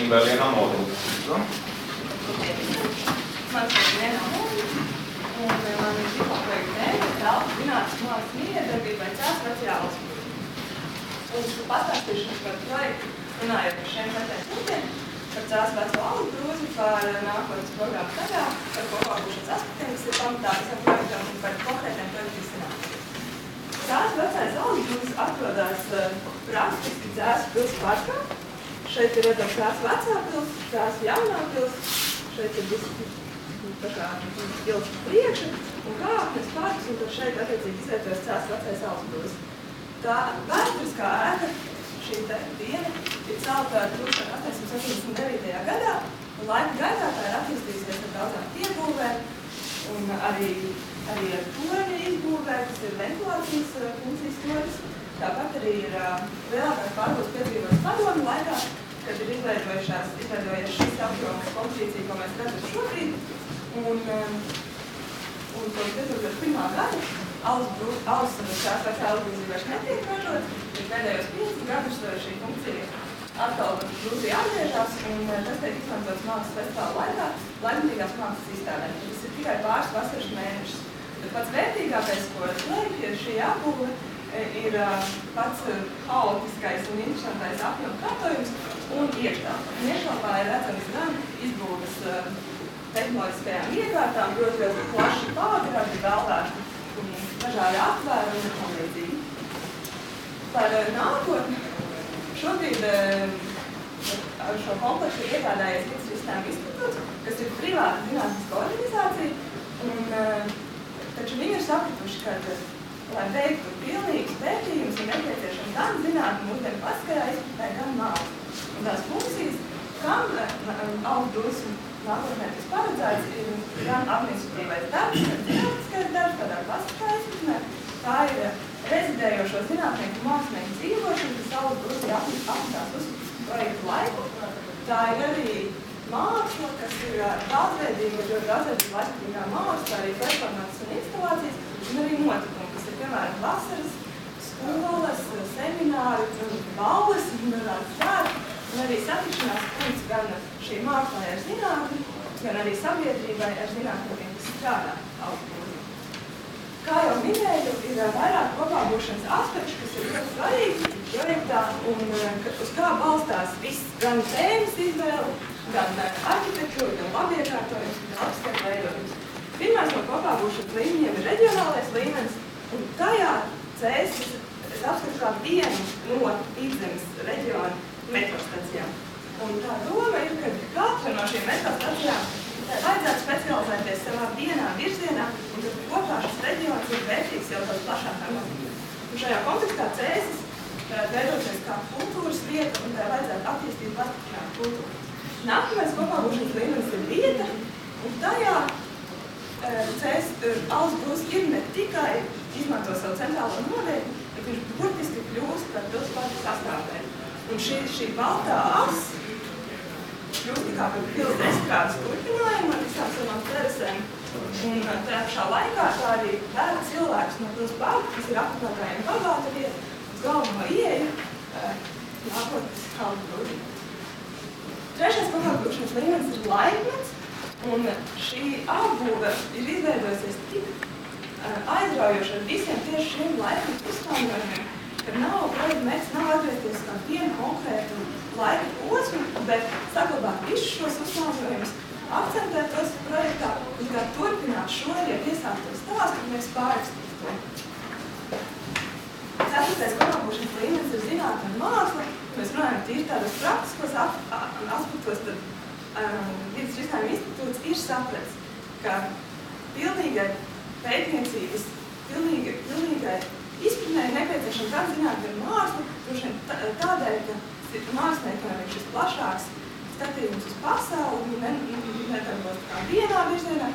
un vēl viena Amolda. Man ir viena Amolda, un man ir diplomprojekta tēma telpu zinātnes mākslas miedarbībai Cēlas vecajā Alsbrūzī. Un pastāstīšu par projektu, runājot par šiem punktiem, par Cēlas veco Alsbrūzi, par nākotnes programmu tagad, par kopākušanas aspektiem, kas ir pamatā visam projektam un par konkrētiem projektu izcinātiem. Cēlas vecais Alsbrūzis atrodas praktiski Cēlas pils parkā. Šeit ir redzams Cēlas vecā pils, Cēlas jaunā pils, šeit ir tā kā pils priekša un kāpnes parks, un tad šeit attiecīgi izvietojas Cēlas vecais Alsbrūzis. Tā vēsturiskā ēka, šī diena, ir celta 1879. gadā, un laika gadā tā ir attīstījusies ar daudzām piebūvēm, un arī ar torņa izbūvē, kas ir ventilācijas funkcijas torņas. Tāpat arī ir lielākās pārbūves piedzīvotas padomu laikā, kad ir izveidojies šis apjomas konstrukcija, ko mēs redzam šobrīd. Un kopš 2001. gada Cēlas vecā Alsbrūzī vairs netiek ražots, bet pēdējos 5 gadus šī funkcija atkal Grūzī atgriežas, un tas tiek izmantots mākslas festivāla laikā, laikmatīgās mākslas izstādē. Tas ir tikai pāris vasaras mēnešus. Bet pats vērtīgākais, ko slēpj šī apbūve, ir pats haotiskais un interesantais apjomu kārtojums un iekštelpa. Iekštelpā ir redzams gan izbūves tehnoloģiskajām iekārtām, proti plaši pāgradi, vēlvēti un dažādi aptvērumi un tam līdzīgi. Par nākotni šobrīd šo kompleksu iegādājies Vides risinājumu institūts, kas ir privāta zinātniska organizācija, taču viņi ir sapratuši, ka lai veiktu pilnīgus pētījumus, ir nepieciešams gan zinātņu ūdeni paskajā izpratnē, gan mākslas. Un tās funkcijas, kam Alsbrūzis nākotnē tas paredzēts, ir gan administratīvais darbs, gan zinātniskais darbs, tādā klasiskā izpratnē. Tā ir rezidējošo zinātnieku mākslinieku dzīvošana, kas Alsbrūzī apmetās uz projektu laiku. Tā ir arī māksla, kas ir daudzveidīga, jo daudzveidīga laikmatīgā māksla, arī performances un instalācijas, un arī notikumi, kas ir, piemēram, vasaras, skolas, semināri, balles un dažādi svētki, un arī satikšanās punkts gan šī mākslai ar zinātni, gan arī sabiedrībai ar zinātniekiem, kas strādā Alsbrūzī. Kā jau minēju, ir vairāk kopābūšanas aspekti, kas ir ļoti svarīgi projektā, un uz kā balstās viss, gan tēmas izvēle, gan arhitektūra, gan labiekārtojums, gan apskatu veidojums. Pirmais no kopābūšanas līmeņiem ir reģionālais līmenis, un tajā Cēsis apskatu kā vienu no Vidzemes reģiona metrostacijām. Un tā doma ir, ka katra no šīm metrostacijām vajadzētu specializēties savā vienā virzienā, un tad kopā šis reģions ir vērtīgs jau daudz plašākā nozīmē. Un šajā kontekstā Cēsis veidoties kā kultūras vieta, un tā vajadzētu attīstīt pastiprināt kultūru. Nākamais kopābūšanas līmenis ir vieta, un tajā Alsbrūzis ir ne tikai izmanto savu centrālo nodeļu, bet viņš burtiski kļūst par pilsparka sastāvdaļu. Un šī baltā as kļūst kā par pils estrādes turpinājumu ar visām savām terasēm. Un tajā pašā laikā tā arī vēra cilvēkus no pils parka, kas ir apmeklētājiem bagāta vieta, uz galveno ieeju nākotnes Alsbrūzī. Trešais kopābūšanas līmenis ir laikmets, un šī apbūve ir izveidojusies tik aizraujoši ar visiem tieši šiem laikmetu uzstādījumiem, ka projekta mērķis nav atgriezties kā vienu konkrētu laika posmu, bet saglabāt visus šos uzstādījumus, akcentēt tos projektā un kā turpināt šo jau iesākto stāstu, un mēs pārrakstītu to. Ceturtais kopābūšanas līmenis ir zinātne un māksla. Mēs runājam tīri tādos praktiskos aspektos, tad Vides risinājuma institūts ir sapratis, ka pilnīgai pētniecības, pilnīgai izpratnē ir nepieciešama gan zinātne un māksla, droši vien tādēļ, ka māksliniekiem ir šis plašāks skatījums uz pasauli, nedarbojas kā vienā virzienā.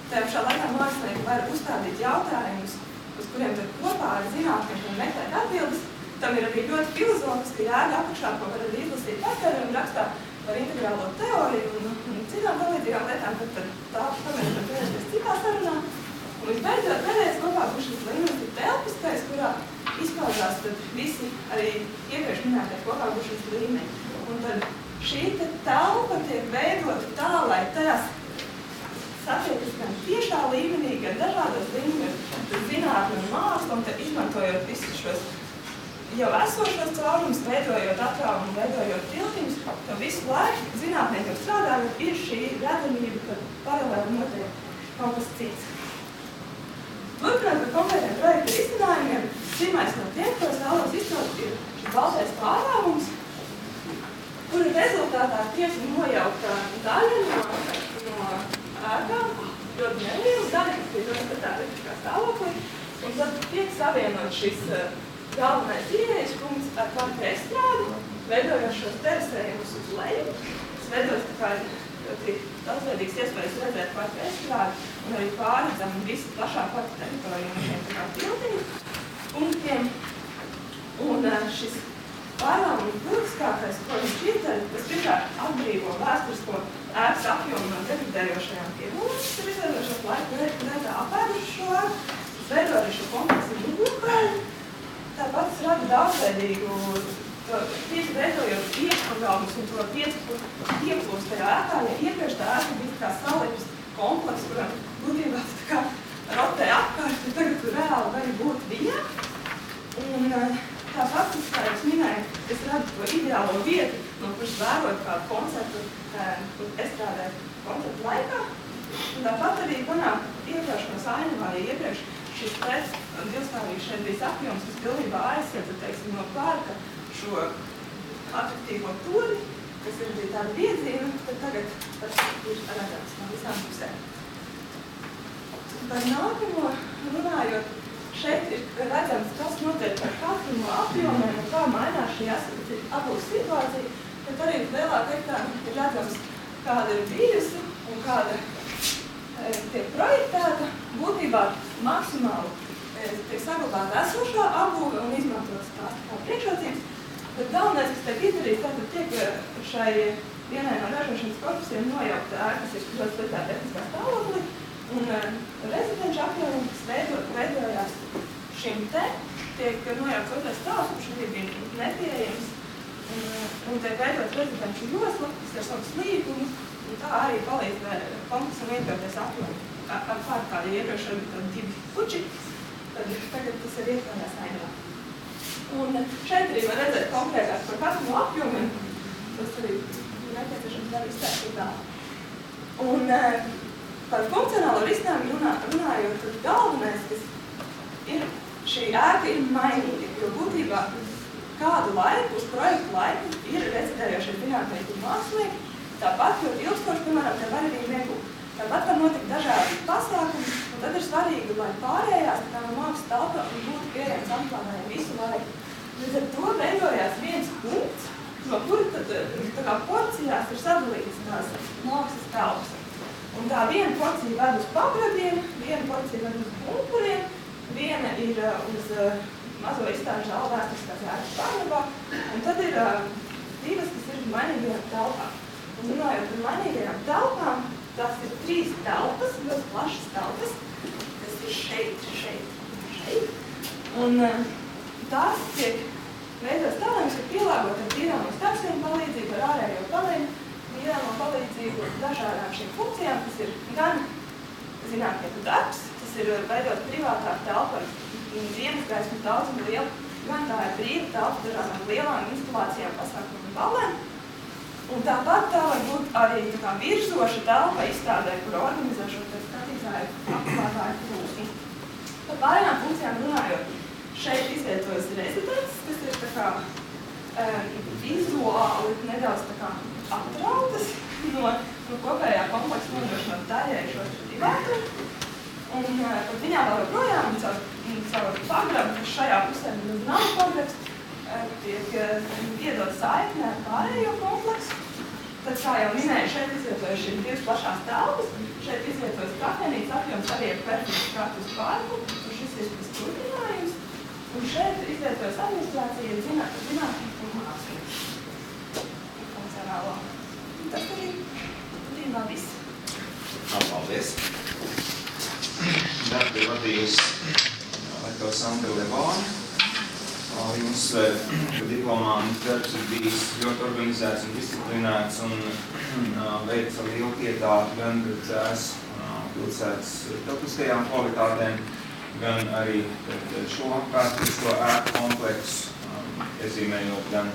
Tajā pašā laikā mākslinieki var uzstādīt jautājumus, uz kuriem tad kopā ar zinātniekiem meklēt atbildes. Tam ir arī ļoti filozofiska jēga apakšā, ko var arī izlasīt patēriem rakstā par integrālo teoriju un citām palīdzīgām lietām, tad tā pamēģināt pievērsties citā sarunā. Un visbeidzot, pēdējais kopābūšanas līmenis ir telpiskais, kurā izpaudās tad visi arī iepriekš minētie kopābūšanas līmeņi. Un tad šī telpa tiek veidota tā, lai tajās satiekas gan tiešā līmenī, gan dažādos līmeņos, zinātne un māksla, un te izmantojot visus šos jau esošos caurumus, veidojot atrāvumu, veidojot tiltiņus, to visu laiku zinātniekiem strādājot ir šī redzamība, ka paralēli notiek kaut kas cits. Turpināt par konkrētiem projektu izcinājumiem, pirmais no tiem, ko es vēlos izcelt, ir šis baltais pārāvums, kura rezultātā tiek nojauta daļa no ēkām, ļoti neliela daļa, kas ir ļoti tādā stāvoklī, un tad tiek savienot šis galvenais ieejas punkts ar katru estrādi, veidojot šos terasējumus uz leju. Tas veidos tā kā ļoti daudzveidīgs iespējas redzēt katru estrādi un arī pārredzam visu plašāk katru teritoriju un šiem tā kā tiltiņu punktiem. Un šis pārāvums būtiskākais, ko viņš izdara, tas pirmkārt atbrīvo vēsturisko ēkas apjomu no degradējošajām piegulēm, kas ir izveidojušos laiku gaitā apēduši šo ēku, tas veido arī šo kompleksu dubultkāri. Tāpat tas rada daudzveidīgu, tieši veidojot iekšpagalmus un to ieplūst tajā ēkā, ja iepriekš tā ēka bija kā salips kompleks, kuram būtībā tā kā rotē apkārt, un tagad tur reāli var būt viņā. Un tāpat, kā es minēju, es radu to ideālo vietu, no kuras vērot kādu koncertu, kur estrādē koncertu laikā. Un tāpat arī panāk iekļaušanos ainavā, ja iepriekš šis divstāvīgs šeit bija apjoms, kas pilnībā aizsardza, teiksim, no parka šo atraktīvo turi, kas ir bija tāda viedzīna, tad tagad tas ir redzams no visām pusēm. Par nākamo runājot, šeit ir redzams, kas notiek par katru no apjomiem un kā mainās šī apūs situācija, bet arī lielāka ekrāna ir redzams, kāda ir bijusi un kāda tiek projektēta, būtībā maksimāli tiek saglabāta esošā apbūve un izmantotas tās kā priekšrocības, bet galvenais, kas tiek izdarīts, tātad tiek šai vienai no ražošanas korpusiem nojaukta ēka, kas ir ļoti sliktā tehniskā stāvoklī, un rezidenču apjomu, kas veidojās šim te, tiek nojaukts otrais stāvs, kurš arī bija nepieejams, un tiek veidots rezidenču josla, kas ir savus līkumus, un tā arī palīdz kompleksam iekļauties apjomu. Kā ja iepriekš arī tādi 2 puči, tad tagad tas ir iekļaujās ainavā. Un šeit arī var redzēt konkrētāk par katru no apjomiem, tas arī ir nepieciešams arī iztēkt tā. Un par funkcionālo risinājumu runājot, tad galvenais, kas ir šī ēka ir mainīga, jo būtībā kādu laiku, uz projektu laiku, ir rezidējošie zinātnieki un mākslinieki. Tāpat ļoti ilgstoši, piemēram, te var arī nebūt. Tāpat var notikt dažādi pasākumi, un tad ir svarīgi, lai pārējās tā no mākslas telpa būtu pieejams apklānējiem visu laiku. Līdz ar to veidojās viens punkts, no kura tad tā kā porcijās ir sadalītas tās mākslas telpas. Un tā viena porcija ved uz pagradiem, viena porcija ved uz pumpuriem, viena ir uz mazo izstāžu zāli vēsturiskās ēkas pārnabā, un tad ir divas, kas ir mainīgajām telpām. Un runājot par mainīgajām telpām, tās ir 3 telpas, ļoti plašas telpas, kas ir šeit. Un tās tiek veidotas tādā, kas ir pielāgota ar tīrāmo starpsienu palīdzību, ar ārējo paneļu, tīrāmo palīdzību dažādām šīm funkcijām, kas ir gan zinātnieku darbs, tas ir veidot privātā telpa ar dienas gaismu daudzumu lielu, gan tā ir brīva telpa dažādām lielām instalācijām, pasākumiem un ballēm. Un tāpat tā var būt arī tā kā virzoša telpa izstādē, kur organizē šo skatītāju apklātāju plūsmu. Par pārējām funkcijām runājot, šeit izvietojas rezidents, kas ir tā kā vizuāli nedaudz tā kā atrautas no kopējā kompleksa nodrošinot daļai šo privātumu. Un pat viņām vēl joprojām caur pagrabu, kas šajā pusē nav pagrabs, tiek iedot saikne ar pārējo kompleksu. Tad, kā jau minēju, šeit izvietojas šīs 2 plašās telpas, šeit izvietojas kafejnīcas apjoms arī ar perfektu skatu uz parku, un šis ir tas turpinājums. Un šeit izvietojas administrācija zinātnieku un mākslinieku funkcionālo. Tas arī būtībā viss. Paldies! Darbu vadījis lektora Sandra Levāne. uzsver, ka diplomāta darbs ir bijis ļoti organizēts un disciplinēts un veica lielu pietātu gan pret dzēs pilsētas telpiskajām kvalitātēm, gan arī šo vēsturisko ēku kompleksu, iezīmējot gan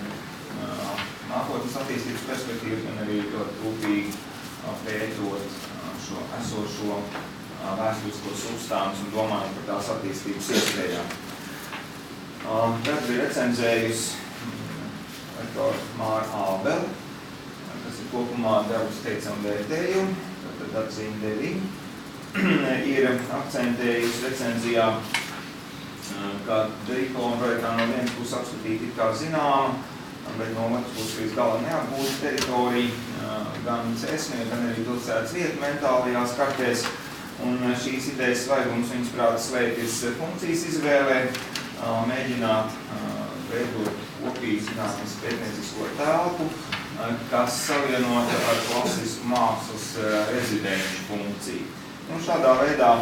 nākotnes attīstības perspektīvu, gan arī ļoti rūpīgi pētot šo esošo vēsturisko substanci un domājot par tās attīstības iespējām. Darbu ir recenzējusi lektora Māra Ābele, kas ir kopumā darbus teicam vērtējumu, tad atzīme 9. Ir akcentējusi recenzijā, ka diploma projektā no vienas puses apskatīta ir kā zināma, bet no otras puses līdz galam neapgūta teritorija, gan cēsmē, gan arī pilsētas vietu mentālajās kartēs. Un šīs idejas svaigums viņas prāt slēpjas funkcijas izvēlē, mēģināt veidot kopīgu zinātnes pētniecisko telpu, kas savienota ar klasisku mākslas rezidenču funkciju. Un šādā veidā,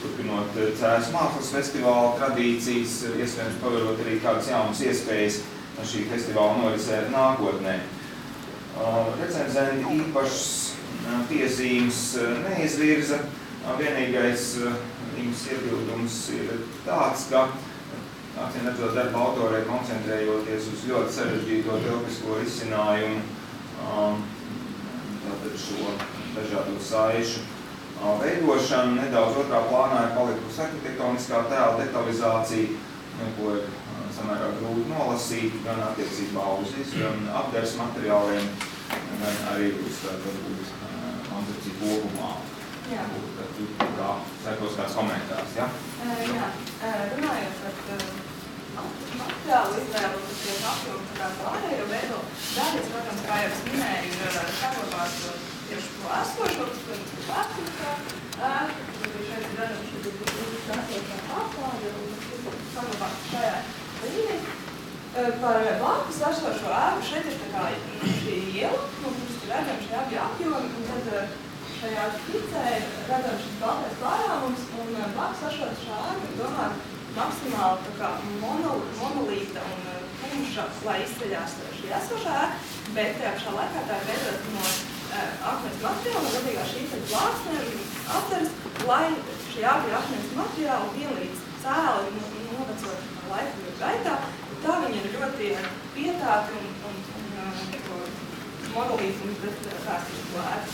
turpinot Cēsu mākslas festivāla tradīcijas, iespējams pavarot arī kādas jaunas iespējas šī festivāla norisē nākotnē. Recenzenti īpašas piezīmes neizvirza. Vienīgais viņas iebildums ir tāds, ka acīm redzot darba autorei koncentrējoties uz ļoti sarežģīto telpisko risinājumu, tātad šo dažādo saišu veidošana, nedaudz otrā plānā ir palikusi arhitektoniskā tēla detalizācija, ko ir samērā grūti nolasīt, gan attiecībā uz apdars materiāliem, gan arī uz varbūt koncepciju kopumā. Jā. Tur kā sekos kāds komentārs, ja? Jā, runājot par materiālu izvēlu, kas tiek apjūta kā pārējo veido, daļas, protams, kā jau es minēju, ir saglabāt tieši to esošo, kas ir vēsturiskā ēka, tad šeit ir redzams, ka ir esošā pārstāvja un saglabāt šajā līnī. Par blakus esošo ēku šeit ir tā kā šī iela, no kuras ir redzams šie abi apjomi, un tad šajā skicē ir redzams šis baltais pārāmums, un blakus esošā ēka ir domāt maksimāli tā kā monolīta un tumša, lai izceļās šī esošā ēka, bet tajā pašā laikā tā ir veidota no akmens materiāla, gadījumā šī plāksne atceras, lai šie abi akmens materiāli vienlīdz cēli novecot laiku gaitā. Tā viņi ir ļoti pietāti un monolīti un vēsturisko ēku.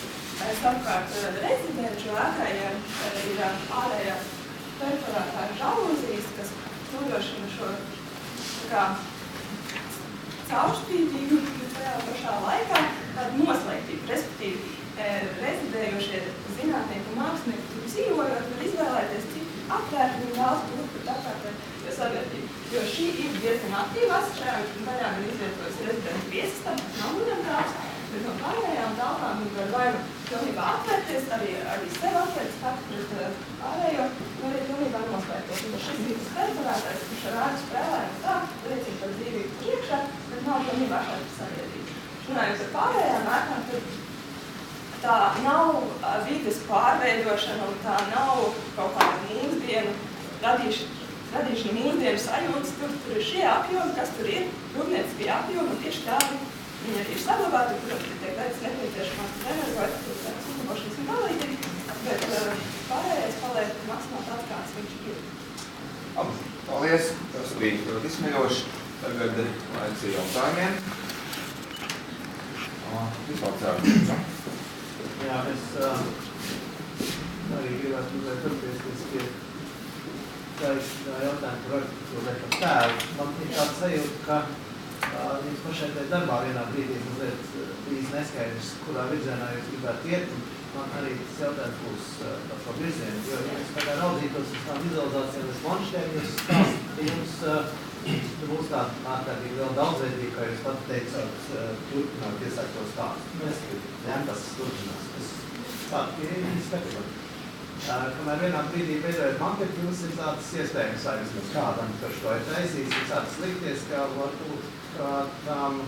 Savukārt rezidenču ēkai ir ārējās perforētās žalūzijas, kas nodrošina šo caurspīdīgu, bet tajā pašā laikā tādu noslēgtību, respektīvi rezidējošie zinātnieki un mākslinieki tur dzīvojot, var izvēlēties, cik atvērti viņi vēlas būt par tāpēc sabiedrību. Jo šī ir diezgan aktīvās, šajā daļā gan izvietojas rezidentu viesis, tāpēc nav viņam tāds, bet no pārējām telpām viņi var vai pilnībā atvērties, arī sev atvērts taktu pret pārējo, vai arī pilnībā noslēgtos. Un šis ir perforētais, kurš ar ēku spēlējumu tā, liecina par dzīvību priekšā, bet nav pilnībā šāda sabiedrība. Runājot par pārējām ēkām, tad tā nav vides pārveidošana un tā nav kaut kāda mūsdienu radīšana mūsdienu sajūtas. Tur ir šie apjomi, kas tur ir, rūpnieciskie apjomi, un tieši tādi viņi arī ir saglabāti, protams, tiek veikts nepieciešamās energoefektivitātes uzlabošanas un palīdzīgi, bet pārējais paliek maksimāli tāds, kāds viņš ir. Labi, paldies, tas bija ļoti izsmeļoši. Tagad laiks ir jautājumiem. Vispār cēru. Jā, es arī gribētu uzreiz atgriezties pie jautājumu par arhitektūru par tēlu. Man ir tāds sajūta, ka jums pašai tajā darbā vienā brīdī mazliet bijis neskaidrs, kurā virzienā jūs gribētu iet. Man arī tas jautājums būs par šo virzienu, jo jūs kā raudzītos uz tām vizualizācijām uz planšetēm, jūs stāst, jums būs tāda ārkārtīgi liela daudzveidība, kā jūs pat teicāt, turpināt iesākt to stāstu. Mēs ņem tas turpinās. Tāda ir spekulēt. Kamēr vienā brīdī veidojot maketu, jums ir tāds iespējams aizsmēs kādam, kurš to ir taisījis, ir tāds likties, ka varbūt tām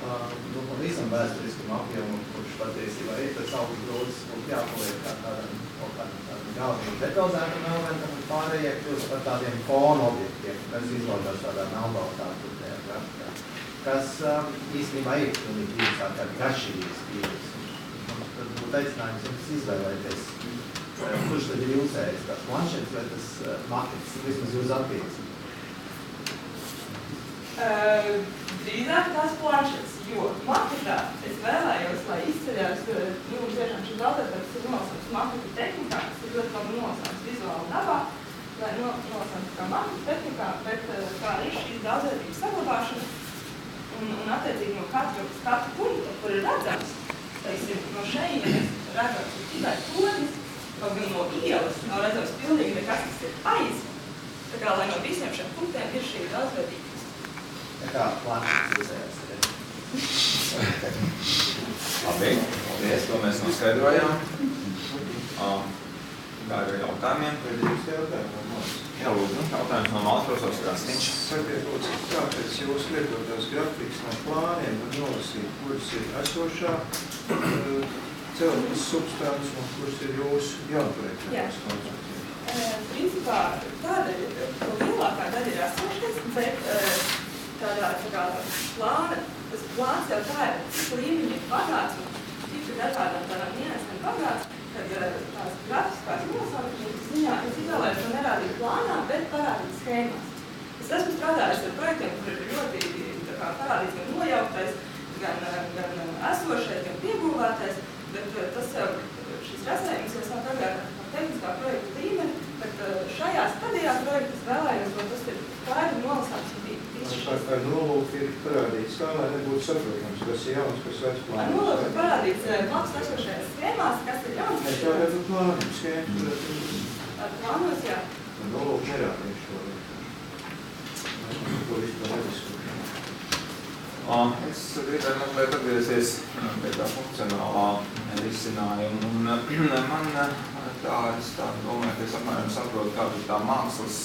Nu, pavisam vēsturiskam apjomam, kurš patiesībā ir tas augsts grūtis, būtu jāpaliek kā tādam galvenam detalizētam elementam un pārējie kļūst par tādiem fonu objektiem, kas izlaudās tādā melnbaltā turtajā grafikā, kas īstenībā ir pilnīgi divas ārkārtīgi atšķirīgas pieejas. Tad būtu aicinājums jums izvēlēties, kurš tad ir jūsējis, tas planšets vai tas makets, vismaz jūs attieksmi. Drīzāk tās planšetes, jo maketā es vēlējos, lai izceļās, tiešām šis datordarbs ir nosaukts maketu tehnikā, kas ir ļoti labi nosaukts vizuāli dabā, lai nosaukts kā maketu tehnikā, bet kā ir šīs daudzveidības saglabāšana un attiecīgi no katru punktu, kur ir redzams, teiksim, no šeienes redzams tikai tonis, kaut gan no ielas nav redzams pilnīgi nekas, kas ir aiz. Tā kā, lai no visiem šiem punktiem ir šī daudzveidības. Tā kā planšets jūsējās. Labi, paldies, to mēs noskaidrojām. Kā ir jautājumiem? Jā, lūdzu, jautājums no malas profesors Krasniņš. Sakiet, lūdzu, kāpēc jūs lietotās grafikas no plāniem un nolasīt, kuras ir esošā celtnes substance un kuras ir jūsu jaunprojektētas konstrukcijas? Principā tāda lielākā daļa ir esošais, bet tādā plāna, tas plāns jau tā ir, cik līmeņi ir bagāts un cik dažādām tādām niansēm bagāts, kad tās grafiskās nosaukšanas ziņā es izvēlējos to nerādīt plānā, bet parādīt schēmās. Es esmu strādājis ar projektiem, kur ir ļoti parādīts gan nojauktais, gan esošais, gan piebūvētais, bet tas jau, šis rasējums jau sāk agrāk par tehniskā projekta līmeni, bet šajā stadijā projektas vēlējos, jo tas ir skaidri nolasāms un Ar nolūku ir parādīts tā, lai nebūtu saprotams, kas ir jauns, kas vecs plāns. Ar nolūku ir parādīts plāns esošajās schēmās, kas ir jauns. Mēs varētu plāniem schēmas. Ar plānos, jā. Ar nolūku nerādīt šo lietu. Mēs to vispār nediskutējam. Es gribēju mazliet atgriezties pie tā funkcionālā risinājuma. Man es domāju, ka es apmēram saprotu, kāda tā mākslas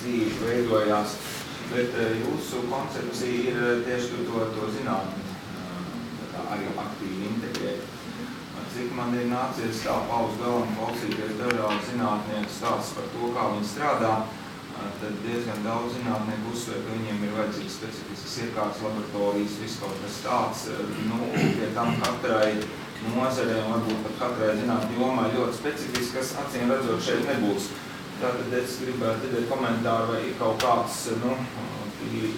dzīve veidojās. Bet jūsu koncepcija ir tieši to zinātni arī aktīvi integrēt. Cik man ir nācies tā pauz galam klausīties dažādi zinātnieku stāsts par to, kā viņi strādā, tad diezgan daudz zinātnieku uzsver, ka viņiem ir vajadzīgs specifisks iekārtas laboratorijas, viss kaut kas tāds. Pie tam katrai nozarei un varbūt pat katrai zinātņu jomai ļoti specifisks, kas acīm redzot šeit nebūs. Tātad es gribētu dzirdēt komentāru, vai ir kaut kāds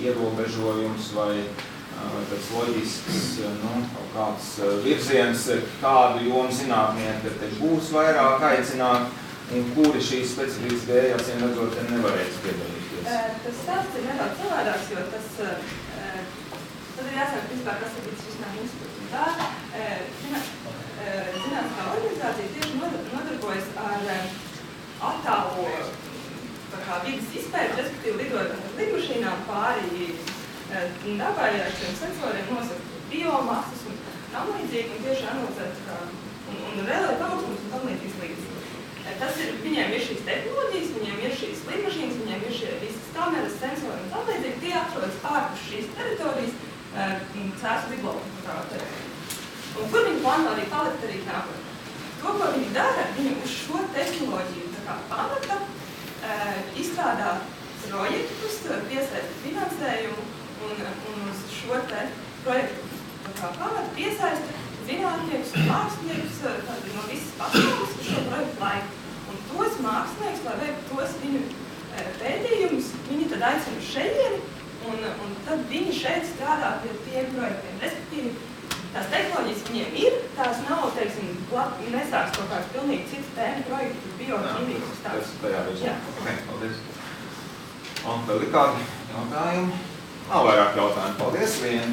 ierobežojums vai tāds loģisks kaut kāds virziens, kādu jomu zinātnieki te būs vairāk aicināt un kuri šīs specifiskas dēļ, acīm redzot, nevarēs piedalīties. Tas stāsts ir nedaudz savādāks, jo tas tad ir jāsaka vispār, kas ir risinājuma institūts. Tā zinātniskā organizācija tieši nodarbojas ar attālo vidas izpēti, respektīvi lidojot ar lidmašīnām pāri dabai ar šiem sensoriem, nosakt biomasas un tam līdzīgi, un tieši analizēt un relēt augstums un tam līdzīgi. Viņiem ir šīs tehnoloģijas, viņiem ir šīs lidmašīnas, viņiem ir šie visas kameras, sensori un tam līdzīgi, tie atrodas ārpus šīs teritorijas, cēsu bibliotēkā. Un kur viņi plāno arī palikt arī nākotnē. To, ko viņi dara, viņi uz šo tehnoloģiju pamata, izstrādā projektus, piesaista finansējumu un uz šo te projektu pamata piesaista zinātniekus un māksliniekus no visas pasaules uz šo projektu laiku. Un tos māksliniekus, lai veiktu tos viņu pētījumus, viņi tad aicina uz šejieni un tad viņi šeit strādā pie tiem projektiem. Respektīvi, tās tehnoloģijas viņiem ir, tās nav, teiksim, nesāks kaut kāds pilnīgi cits tēma projektu, bioķīmijas uz tāds. Tajā virzienā. Ok, paldies. Un vēl ir kādi jautājumi? Nav vairāk jautājumu. Paldies, vien.